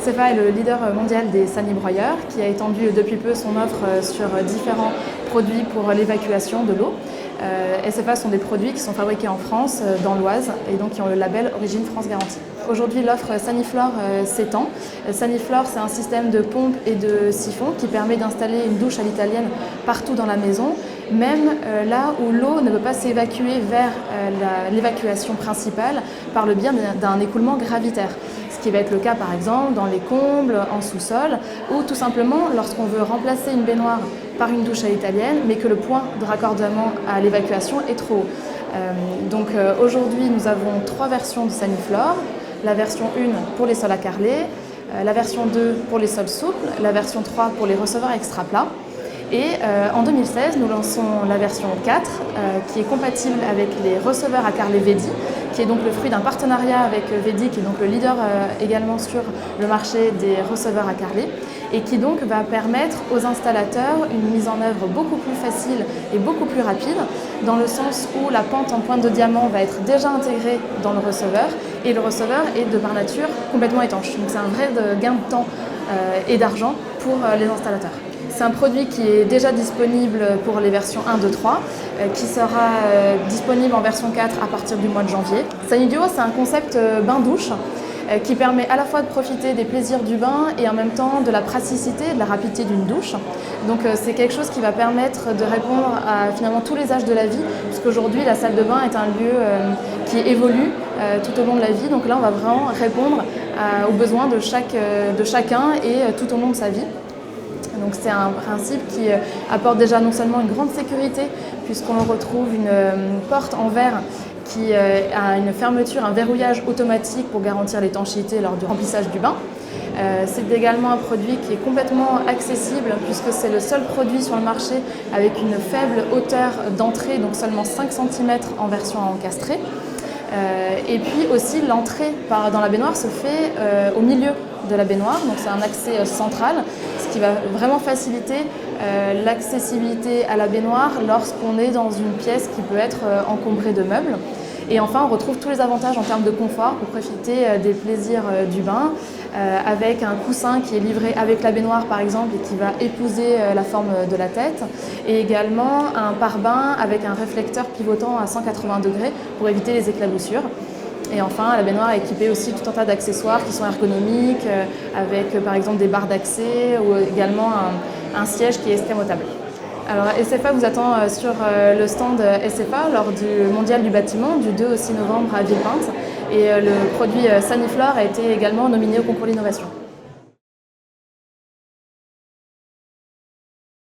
SFA est le leader mondial des sanibroyeurs qui a étendu depuis peu son offre sur différents produits pour l'évacuation de l'eau. SFA sont des produits qui sont fabriqués en France, dans l'Oise, et donc qui ont le label Origine France Garantie. Aujourd'hui, l'offre Saniflore s'étend. Saniflore, c'est un système de pompe et de siphon qui permet d'installer une douche à l'italienne partout dans la maison, même là où l'eau ne peut pas s'évacuer vers l'évacuation principale par le biais d'un écoulement gravitaire. Ce qui va être le cas par exemple dans les combles, en sous-sol, ou tout simplement lorsqu'on veut remplacer une baignoire par une douche à l'italienne, mais que le point de raccordement à l'évacuation est trop haut. Aujourd'hui, nous avons 3 versions de Saniflore. La version 1 pour les sols à carreler, la version 2 pour les sols souples, la version 3 pour les receveurs extra plats. Et en 2016, nous lançons la version 4 qui est compatible avec les receveurs à carreler Vedi, qui est donc le fruit d'un partenariat avec Vedi, qui est donc le leader également sur le marché des receveurs à carreler, et qui donc va permettre aux installateurs une mise en œuvre beaucoup plus facile et beaucoup plus rapide, dans le sens où la pente en pointe de diamant va être déjà intégrée dans le receveur, et le receveur est de par nature complètement étanche. Donc c'est un vrai gain de temps et d'argent pour les installateurs. C'est un produit qui est déjà disponible pour les versions 1, 2, 3, qui sera disponible en version 4 à partir du mois de janvier. Saniduo, c'est un concept bain-douche qui permet à la fois de profiter des plaisirs du bain et en même temps de la praticité et de la rapidité d'une douche. Donc c'est quelque chose qui va permettre de répondre à finalement tous les âges de la vie, puisqu'aujourd'hui la salle de bain est un lieu qui évolue tout au long de la vie. Donc là on va vraiment répondre aux besoins de chacun et tout au long de sa vie. Donc c'est un principe qui apporte déjà non seulement une grande sécurité, puisqu'on retrouve une porte en verre qui a une fermeture, un verrouillage automatique pour garantir l'étanchéité lors du remplissage du bain. C'est également un produit qui est complètement accessible, puisque c'est le seul produit sur le marché avec une faible hauteur d'entrée, donc seulement 5 cm en version encastrée. Et puis aussi l'entrée dans la baignoire se fait au milieu de la baignoire, donc c'est un accès central, ce qui va vraiment faciliter l'accessibilité à la baignoire lorsqu'on est dans une pièce qui peut être encombrée de meubles. Et enfin, on retrouve tous les avantages en termes de confort pour profiter des plaisirs du bain, avec un coussin qui est livré avec la baignoire par exemple et qui va épouser la forme de la tête, et également un pare-bain avec un réflecteur pivotant à 180 degrés pour éviter les éclaboussures. Et enfin, la baignoire est équipée aussi de tout un tas d'accessoires qui sont ergonomiques, avec par exemple des barres d'accès ou également un siège qui est escamotable. Alors SFA vous attend sur le stand SFA lors du Mondial du bâtiment du 2 au 6 novembre à Villepinte, et le produit Saniflore a été également nominé au concours d'innovation.